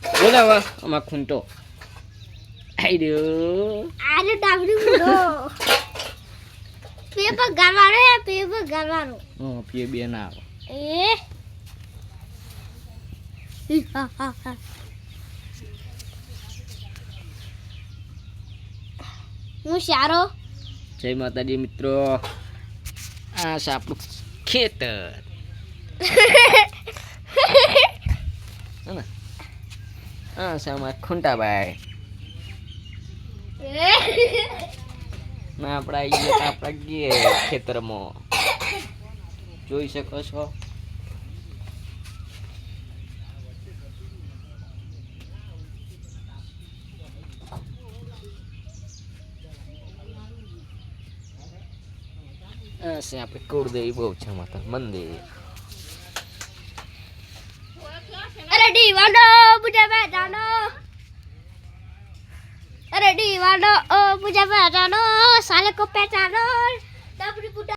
બોલાવા આમાં ખૂંટો આઈ રહ્યો આરે ડાબડી મુડો પેપર ગાવાનો હે પેપર ગાવાનો પીએ બે ના આવે હું સારો જય માતાજી મિત્રો આ છે આપણું ખેતર હે આ છે અમારા ખૂંટાભાઈ ના આપણા ગયા ખેતરમાં જોઈ શકો છો છે આપણે કુળદેવી બહુ છે માતા મંદિર અરે દીવાનો પૂજા બેટાનો અરે દીવાનો ઓ પૂજા બેટાનો સાલે કો પેટાનો